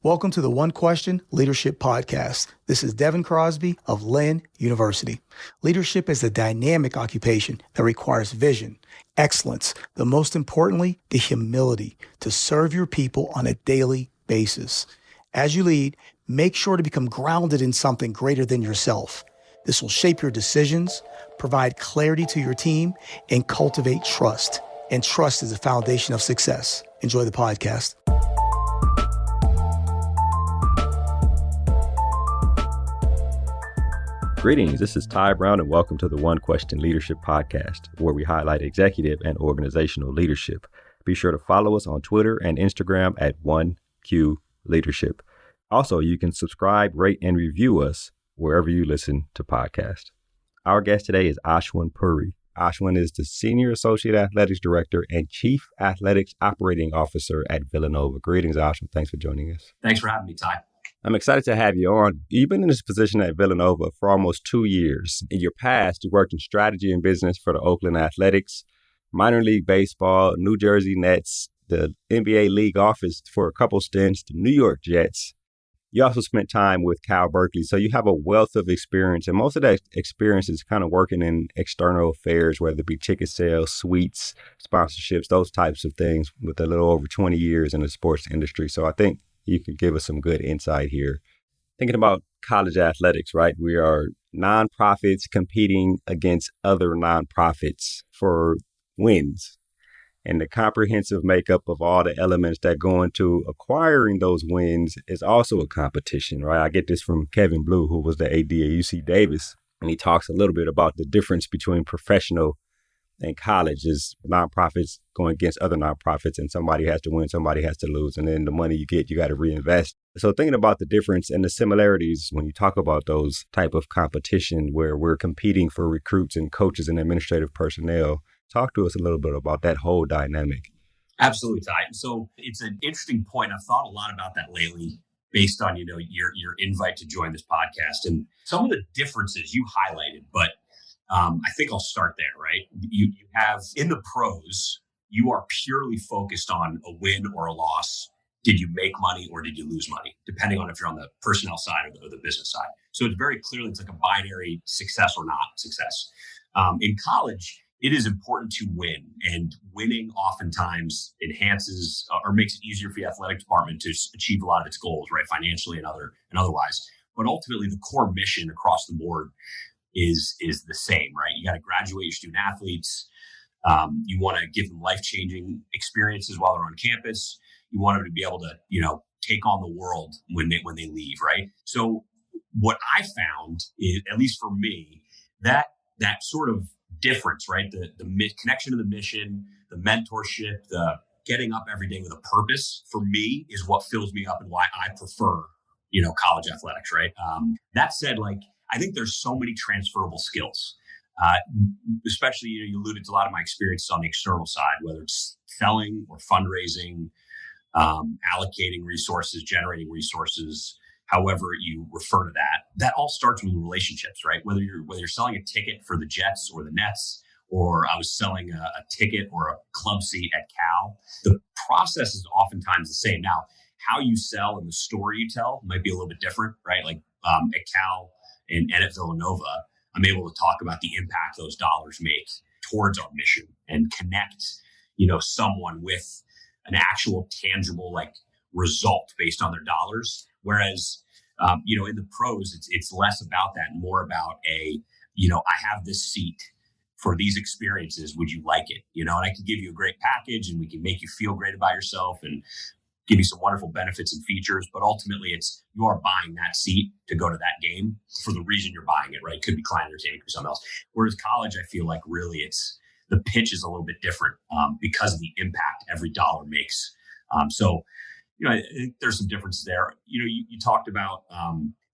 Welcome to the One Question Leadership Podcast. This is Devin Crosby of Lynn University. Leadership is a dynamic occupation that requires vision, excellence, but most importantly, the humility to serve your people on a daily basis. As you lead, make sure to become grounded in something greater than yourself. This will shape your decisions, provide clarity to your team, and cultivate trust. And trust is the foundation of success. Enjoy the podcast. Greetings, this is Ty Brown and welcome to the One Question Leadership Podcast, where we highlight executive and organizational leadership. Be sure to follow us on Twitter and Instagram at 1Q Leadership. Also, you can subscribe, rate, and review us wherever you listen to podcasts. Our guest today is Ashwin Puri. Ashwin is the Senior Associate Athletics Director and Chief Athletics Operating Officer at Villanova. Greetings, Ashwin. Thanks for joining us. Thanks for having me, Ty. I'm excited to have you on. You've been in this position at Villanova for almost 2 years. In your past, you worked in strategy and business for the Oakland Athletics, minor league baseball, New Jersey Nets, the NBA league office for a couple stints, the New York Jets. You also spent time with Cal Berkeley, so you have a wealth of experience. And most of that experience is kind of working in external affairs, whether it be ticket sales, suites, sponsorships, those types of things, with a little over 20 years in the sports industry. So I think you can give us some good insight here. Thinking about college athletics, right? We are nonprofits competing against other nonprofits for wins. And the comprehensive makeup of all the elements that go into acquiring those wins is also a competition, right? I get this from Kevin Blue, who was the AD at UC Davis. And he talks a little bit about the difference between professional and college is nonprofits going against other nonprofits, and somebody has to win, somebody has to lose. And then the money you get, you got to reinvest. So thinking about the difference and the similarities when you talk about those type of competition where we're competing for recruits and coaches and administrative personnel, talk to us a little bit about that whole dynamic. Absolutely, Ty. So it's an interesting point. I've thought a lot about that lately based on, your invite to join this podcast and some of the differences you highlighted, but I think I'll start there, right? You have in the pros, you are purely focused on a win or a loss. Did you make money or did you lose money? Depending on if you're on the personnel side or the business side. So it's very clearly, it's like a binary success or not success. In college, it is important to win, and winning oftentimes enhances or makes it easier for the athletic department to achieve a lot of its goals, right? Financially and otherwise. But ultimately, the core mission across the board is the same, right? You got to graduate your student athletes. You want to give them life-changing experiences while they're on campus. You want them to be able to, take on the world when they leave, right? So what I found is, at least for me, that sort of difference, right? The connection to the mission, the mentorship, the getting up every day with a purpose, for me, is what fills me up and why I prefer, college athletics, right? That said, I think there's so many transferable skills, especially, you alluded to a lot of my experiences on the external side, whether it's selling or fundraising, allocating resources, generating resources, however you refer to that all starts with relationships, right? Whether you're selling a ticket for the Jets or the Nets, or I was selling a ticket or a club seat at Cal, the process is oftentimes the same. Now, how you sell and the story you tell might be a little bit different, right? At Cal and at Villanova, I'm able to talk about the impact those dollars make towards our mission and connect, someone with an actual tangible result based on their dollars. Whereas, in the pros, it's less about that and more about I have this seat for these experiences. Would you like it? And I can give you a great package and we can make you feel great about yourself and give you some wonderful benefits and features. But ultimately, you are buying that seat to go to that game for the reason you're buying it, right? It could be client entertainment or something else. Whereas college, I feel like really the pitch is a little bit different because of the impact every dollar makes. So I think there's some differences there. You talked about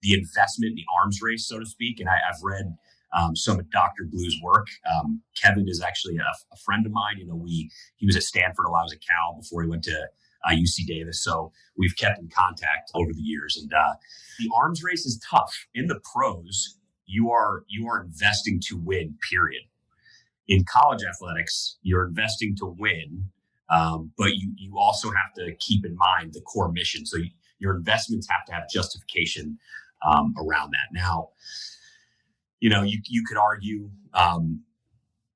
the investment in the arms race, so to speak. And I've read some of Dr. Blue's work. Kevin is actually a friend of mine. He was at Stanford while I was at Cal before he went to UC Davis. So we've kept in contact over the years. And the arms race is tough. In the pros, you are investing to win, period. In college athletics, you're investing to win, but you also have to keep in mind the core mission. So your investments have to have justification around that. Now, you could argue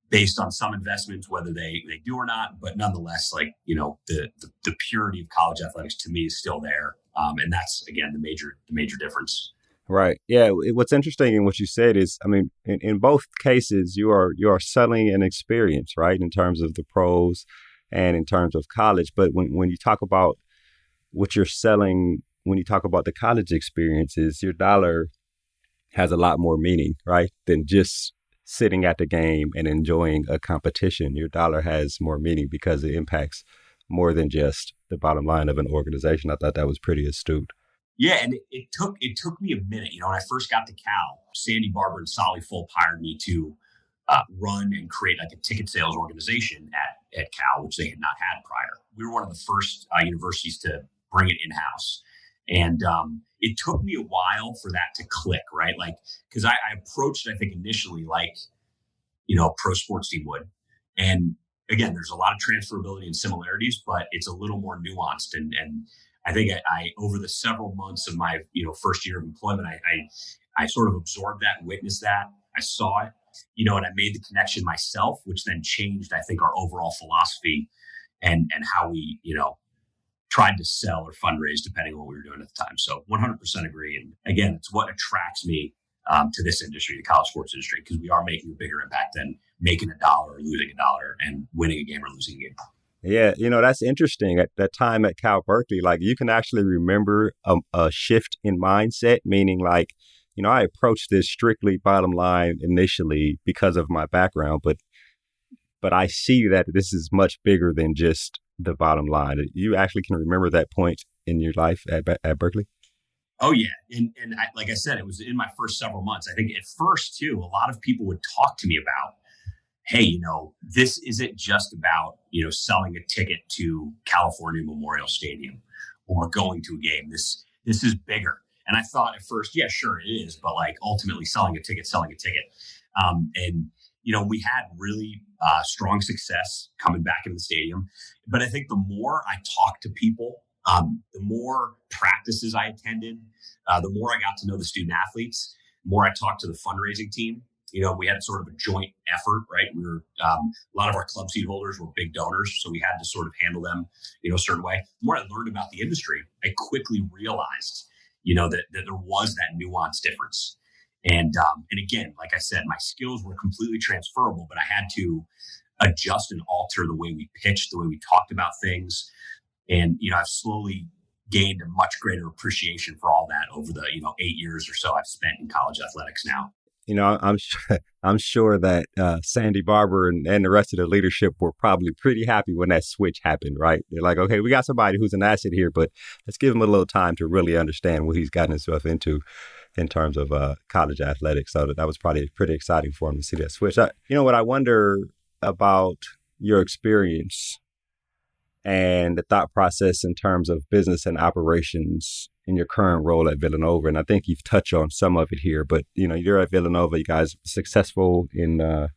based on some investments whether they do or not, but nonetheless, the purity of college athletics to me is still there, and that's again the major difference. Right. Yeah. What's interesting in what you said is, I mean, in both cases, you are selling an experience, right, in terms of the pros and in terms of college. But when you talk about what you're selling, when you talk about the college experiences, your dollar has a lot more meaning, right, than just sitting at the game and enjoying a competition. Your dollar has more meaning because it impacts more than just the bottom line of an organization. I thought that was pretty astute. Yeah, and it took me a minute. When I first got to Cal, Sandy Barber and Solly Fulp hired me to run and create like a ticket sales organization at Cal, which they had not had prior. We were one of the first universities to bring it in house, and it took me a while for that to click, right? Like, because I approached it, I think initially like a pro sports team would, and again, there's a lot of transferability and similarities, but it's a little more nuanced. And I think I over the several months of my first year of employment, I sort of absorbed that, witnessed that, I saw it, and I made the connection myself, which then changed, I think, our overall philosophy and how we tried to sell or fundraise depending on what we were doing at the time. So 100% agree. And again, it's what attracts me to this industry, the college sports industry, because we are making a bigger impact than making $1 or losing $1 and winning a game or losing a game. Yeah, that's interesting. At that time at Cal Berkeley, like you can actually remember a shift in mindset, meaning like, I approached this strictly bottom line initially because of my background, but I see that this is much bigger than just the bottom line. You actually can remember that point in your life at Berkeley? Oh, yeah. And like I said, it was in my first several months. I think at first, too, a lot of people would talk to me about, hey, this isn't just about, selling a ticket to California Memorial Stadium or going to a game. This is bigger. And I thought at first, yeah, sure it is. But like ultimately selling a ticket. We had really strong success coming back into the stadium. But I think the more I talked to people, the more practices I attended, the more I got to know the student athletes, the more I talked to the fundraising team. We had sort of a joint effort, right? We were a lot of our club seat holders were big donors, so we had to sort of handle them, a certain way. The more I learned about the industry, I quickly realized, that there was that nuanced difference. And again, like I said, my skills were completely transferable, but I had to adjust and alter the way we pitched, the way we talked about things. And, I've slowly gained a much greater appreciation for all that over the, 8 years or so I've spent in college athletics now. I'm sure that Sandy Barber and the rest of the leadership were probably pretty happy when that switch happened, right? They're like, okay, we got somebody who's an asset here, but let's give him a little time to really understand what he's gotten himself into in terms of college athletics. So that was probably pretty exciting for him to see that switch. What I wonder about your experience and the thought process in terms of business and operations in your current role at Villanova. And I think you've touched on some of it here, but you're at Villanova, you guys are successful in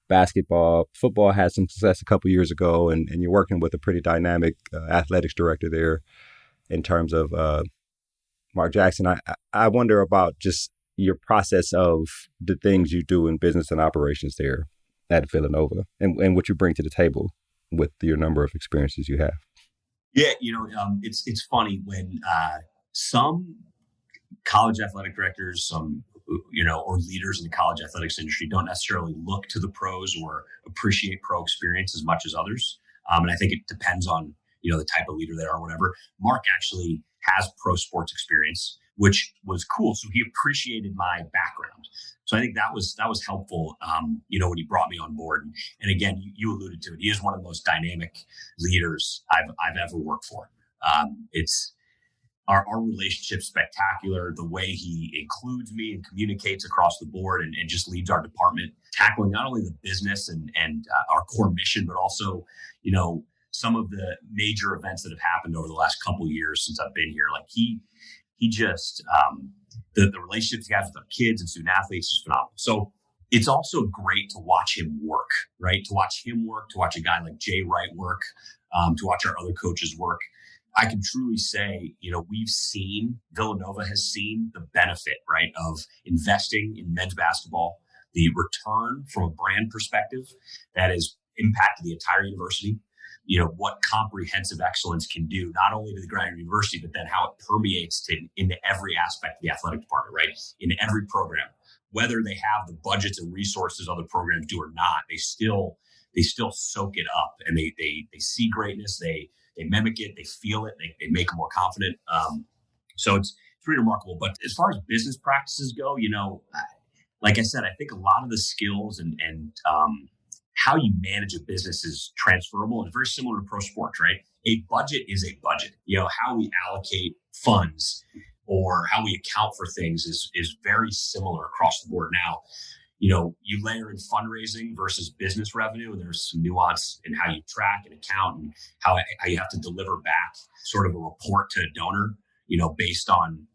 basketball. Football had some success a couple years ago, and you're working with a pretty dynamic athletics director there in terms of Mark Jackson. I wonder about just your process of the things you do in business and operations there at Villanova and what you bring to the table with your number of experiences you have. Yeah, it's funny when some college athletic directors, or leaders in the college athletics industry don't necessarily look to the pros or appreciate pro experience as much as others. And I think it depends on, the type of leader they are or whatever. Mark actually has pro sports experience, which was cool. So he appreciated my background. So I think that was helpful, when he brought me on board. And again, you alluded to it. He is one of the most dynamic leaders I've ever worked for. It's our relationship spectacular. The way he includes me and communicates across the board and just leads our department, tackling not only the business and our core mission, but also, some of the major events that have happened over the last couple of years since I've been here. Like he just, the relationships he has with our kids and student athletes is phenomenal. So it's also great to watch him work, right? To watch him work, to watch a guy like Jay Wright work, to watch our other coaches work. I can truly say, Villanova has seen the benefit, right, of investing in men's basketball, the return from a brand perspective that has impacted the entire university. What comprehensive excellence can do, not only to the Grand University, but then how it permeates into every aspect of the athletic department, right? In every program, whether they have the budgets and resources other programs do or not, they still soak it up, and they see greatness. They mimic it, they feel it, they make them more confident. So it's pretty remarkable. But as far as business practices go, like I said, I think a lot of the skills and how you manage a business is transferable and very similar to pro sports, right? A budget is a budget. How we allocate funds or how we account for things is very similar across the board. Now, you layer in fundraising versus business revenue, and there's some nuance in how you track and account and how you have to deliver back sort of a report to a donor, based on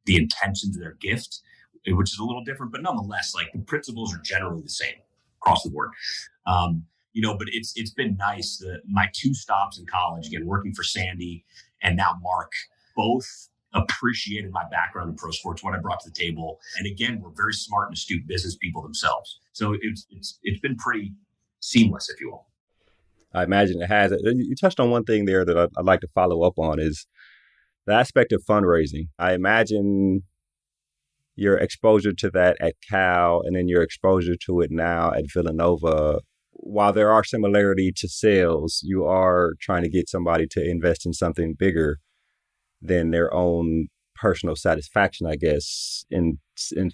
the intentions of their gift, which is a little different, but nonetheless, like the principles are generally the same across the board. But it's been nice. My two stops in college, again, working for Sandy and now Mark, both appreciated my background in pro sports, what I brought to the table. And again, we're very smart and astute business people themselves. So it's been pretty seamless, if you will. I imagine it has. You touched on one thing there that I'd like to follow up on is the aspect of fundraising. I imagine your exposure to that at Cal and then your exposure to it now at Villanova, while there are similarity to sales, you are trying to get somebody to invest in something bigger than their own personal satisfaction, I guess, in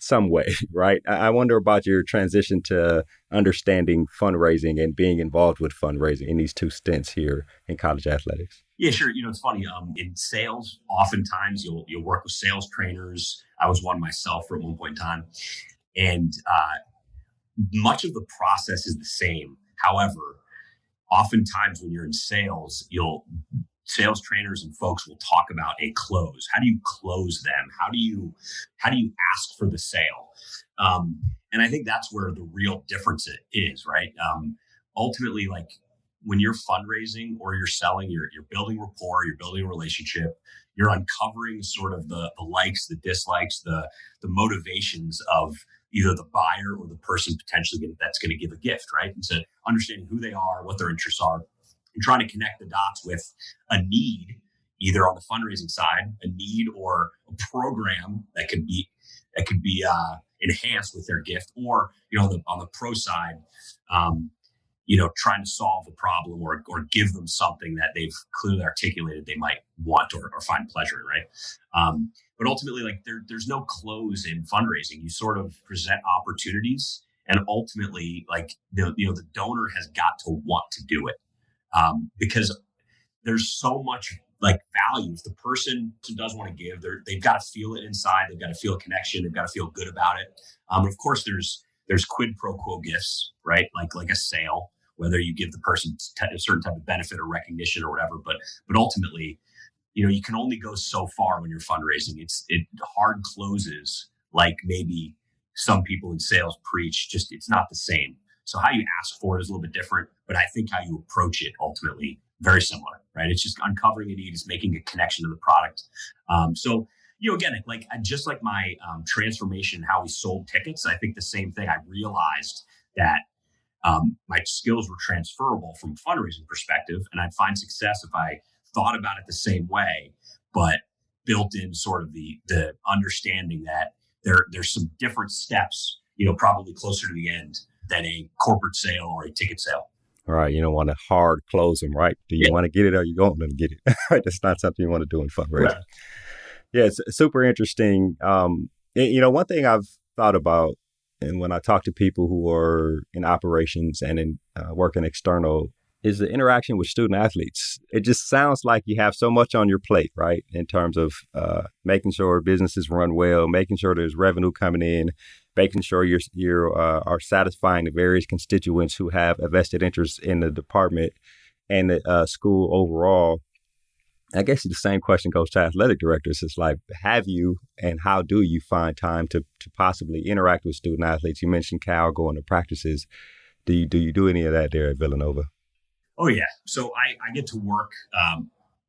some way, right? I wonder about your transition to understanding fundraising and being involved with fundraising in these two stints here in college athletics. Yeah, sure. It's funny. In sales, oftentimes you'll work with sales trainers. I was one myself at one point in time, and much of the process is the same. However, oftentimes when you're in sales, sales trainers and folks will talk about a close. How do you close them? How do you ask for the sale? And I think that's where the real difference is, right? Ultimately, like when you're fundraising or you're selling, you're building rapport, you're building a relationship, you're uncovering sort of the likes, the dislikes, the motivations of either the buyer or the person potentially that's going to give a gift, right? And so understanding who they are, what their interests are, and trying to connect the dots with a need, either on the fundraising side, a need or a program that could be enhanced with their gift, or on the pro side, trying to solve the problem or give them something that they've clearly articulated they might want or find pleasure in, right? But ultimately, like there's no close in fundraising. You sort of present opportunities, and ultimately, like the donor has got to want to do it. Because there's so much like value. If the person who does want to give, they've got to feel it inside. They've got to feel a connection. They've got to feel good about it. And of course, there's quid pro quo gifts, right? Like a sale, whether you give the person a certain type of benefit or recognition or whatever. But ultimately, you can only go so far when you're fundraising. It hard closes, like maybe some people in sales preach. Just it's not the same. So how you ask for it is a little bit different, but I think how you approach it ultimately very similar, right? It's just uncovering a need, it's making a connection to the product. So again, just like my transformation, how we sold tickets, I think the same thing. I realized that my skills were transferable from a fundraising perspective, and I'd find success if I thought about it the same way, but built in sort of the understanding that there's some different steps, probably closer to the end than a corporate sale or a ticket sale. All right. You don't want to hard close them, right? Do you want to get it or you don't want to get it? That's not something you want to do in fundraising. Right. Yeah, it's super interesting. One thing I've thought about, and when I talk to people who are in operations and in working external, is the interaction with student athletes. It just sounds like you have so much on your plate, right? In terms of making sure businesses run well, making sure there's revenue coming in, making sure you are satisfying the various constituents who have a vested interest in the department and the school overall. I guess the same question goes to athletic directors. It's like, have you and how do you find time to possibly interact with student athletes? You mentioned Cal going to practices. Do you do any of that there at Villanova? Oh, yeah. So I get to work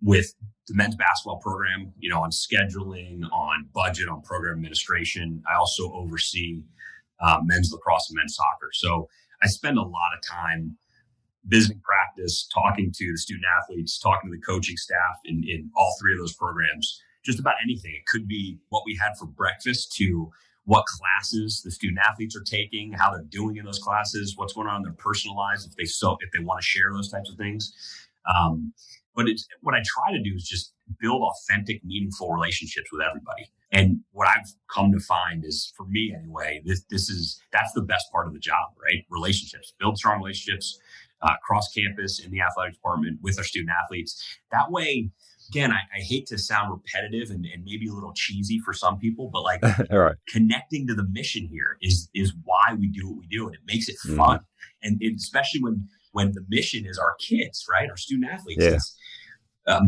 with the men's basketball program, on scheduling, on budget, on program administration. I also oversee men's lacrosse and men's soccer. So I spend a lot of time visiting practice, talking to the student athletes, talking to the coaching staff in all three of those programs, just about anything. It could be what we had for breakfast to what classes the student athletes are taking, how they're doing in those classes, what's going on in their personal lives, if they want to share those types of things. But what I try to do is just build authentic, meaningful relationships with everybody. And what I've come to find is, for me anyway, that's the best part of the job, right? Relationships, build strong relationships across campus in the athletic department with our student athletes. That way, again, I hate to sound repetitive and maybe a little cheesy for some people, but like right. Connecting to the mission here is why we do what we do, and it makes it fun. And especially when the mission is our kids, right? Our student athletes. Yeah. I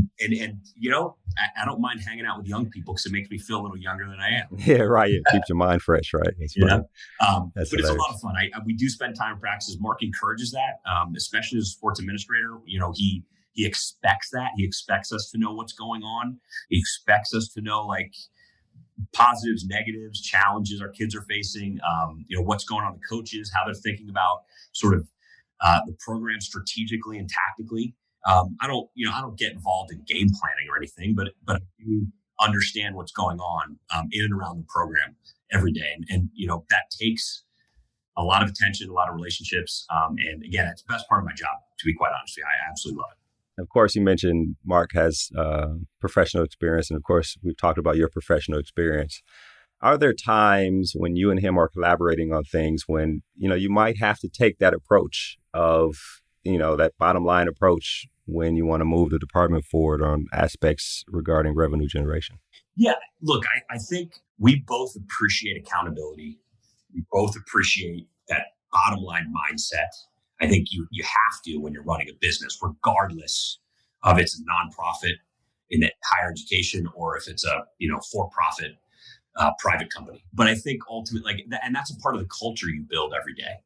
don't mind hanging out with young people because it makes me feel a little younger than I am. Yeah, right. It keeps your mind fresh, right? That's funny. But it's a lot of fun. We do spend time in practices. Mark encourages that, especially as a sports administrator. He expects that. He expects us to know what's going on. He expects us to know like positives, negatives, challenges our kids are facing. What's going on with the coaches, how they're thinking about sort of the program strategically and tactically. I don't get involved in game planning or anything, but I do understand what's going on in and around the program every day. And that takes a lot of attention, a lot of relationships. And again, it's the best part of my job, to be quite honest with you. I absolutely love it. Of course, you mentioned Mark has professional experience. And of course, we've talked about your professional experience. Are there times when you and him are collaborating on things when, you might have to take that approach of, that bottom line approach when you want to move the department forward on aspects regarding revenue generation? Yeah, look, I think we both appreciate accountability. We both appreciate that bottom line mindset. I think you have to when you're running a business, regardless of it's a nonprofit in higher education or if it's a for-profit private company. But I think ultimately, and that's a part of the culture you build every day.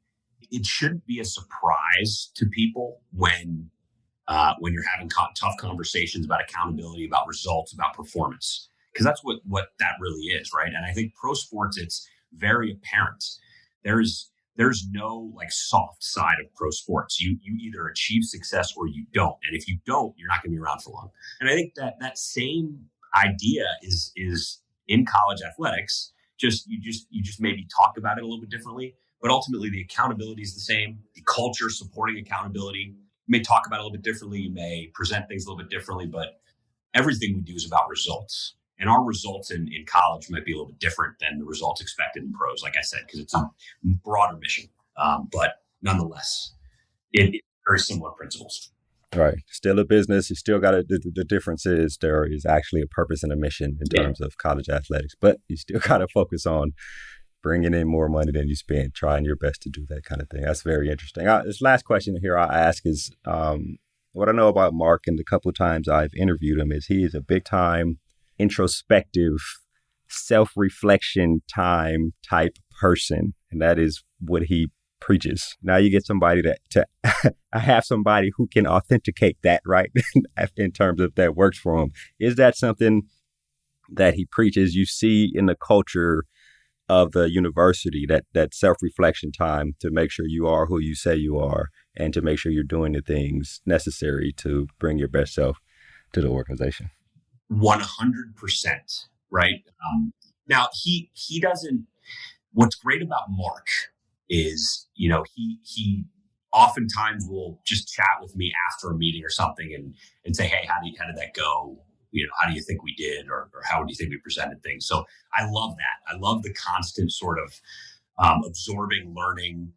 It shouldn't be a surprise to people when you're having tough conversations about accountability, about results, about performance, because that's what that really is, right? And I think pro sports, it's very apparent. There's no like soft side of pro sports. You either achieve success or you don't, and if you don't, you're not going to be around for long. And I think that same idea is in college athletics. You just maybe talk about it a little bit differently, but ultimately the accountability is the same. The culture supporting accountability. You may talk about it a little bit differently. You may present things a little bit differently, but everything we do is about results. And our results in college might be a little bit different than the results expected in pros, like I said, because it's a broader mission. But nonetheless, it's very similar principles. Right. Still a business. You still got the difference is there is actually a purpose and a mission in terms of college athletics, but you still got to focus on bringing in more money than you spend, trying your best to do that kind of thing. That's very interesting. This last question here I ask is, what I know about Mark and the couple of times I've interviewed him is he is a big time introspective, self-reflection time type person. And that is what he preaches. Now you get somebody to have somebody who can authenticate that, right? In terms of that works for him. Is that something that he preaches? You see in the culture of the university, that self-reflection time to make sure you are who you say you are and to make sure you're doing the things necessary to bring your best self to the organization. 100%, right? Now he doesn't. What's great about Mark is, he oftentimes will just chat with me after a meeting or something and say, hey, how did that go? How do you think we did, or how do you think we presented things? So I love that. I love the constant sort of absorbing, learning,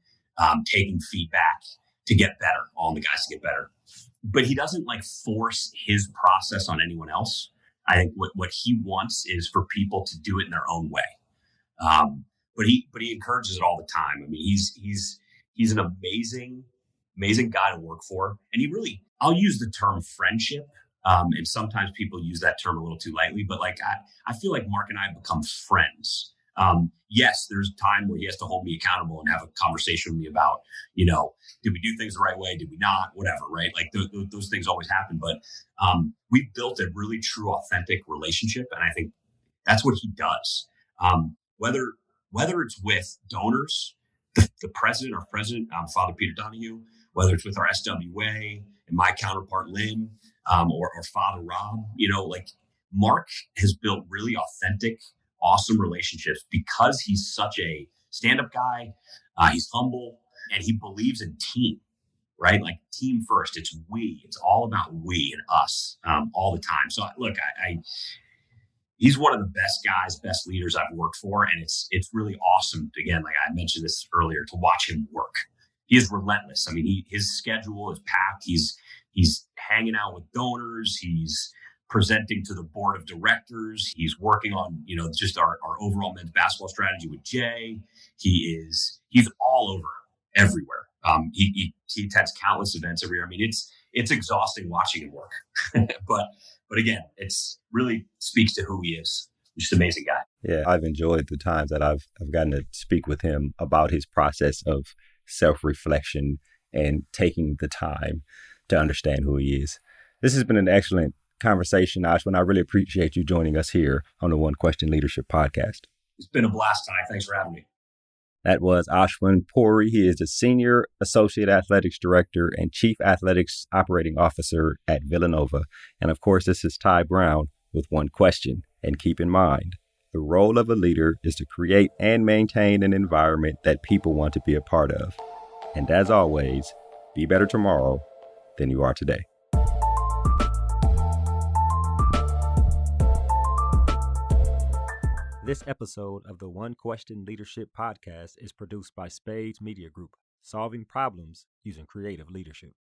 taking feedback to get better, all the guys to get better. But he doesn't like force his process on anyone else. I think what he wants is for people to do it in their own way. But he encourages it all the time. I mean, he's an amazing guy to work for. And I'll use the term friendship. And sometimes people use that term a little too lightly, but like, I feel like Mark and I have become friends. Yes, there's a time where he has to hold me accountable and have a conversation with me about, did we do things the right way? Did we not? Whatever, right? Like those things always happen. But we built a really true, authentic relationship. And I think that's what he does. Whether it's with donors, the president, our president, Father Peter Donahue, whether it's with our SWA and my counterpart Lynn, or Father Rob, like Mark has built really authentic, awesome relationships because he's such a stand-up guy. He's humble and he believes in team, right? Like team first. It's we. It's all about we and us all the time. So look, he's one of the best guys, best leaders I've worked for. And it's really awesome, again, like I mentioned this earlier, to watch him work. He is relentless. I mean, his schedule is packed. He's hanging out with donors. He's presenting to the board of directors. He's working on, just our overall men's basketball strategy with Jay. He's all over everywhere. He attends countless events every year. I mean, it's exhausting watching him work, but again, it's really speaks to who he is. Just an amazing guy. Yeah, I've enjoyed the times that I've gotten to speak with him about his process of self-reflection and taking the time to understand who he is. This has been an excellent conversation, Ashwin. I really appreciate you joining us here on the One Question Leadership Podcast. It's been a blast, Ty. Thanks for having me. That was Ashwin Puri. He is the Senior Associate Athletics Director and Chief Athletics Operating Officer at Villanova. And of course, this is Ty Brown with One Question. And keep in mind, the role of a leader is to create and maintain an environment that people want to be a part of. And as always, be better tomorrow than you are today. This episode of the One Question Leadership Podcast is produced by Spades Media Group, solving problems using creative leadership.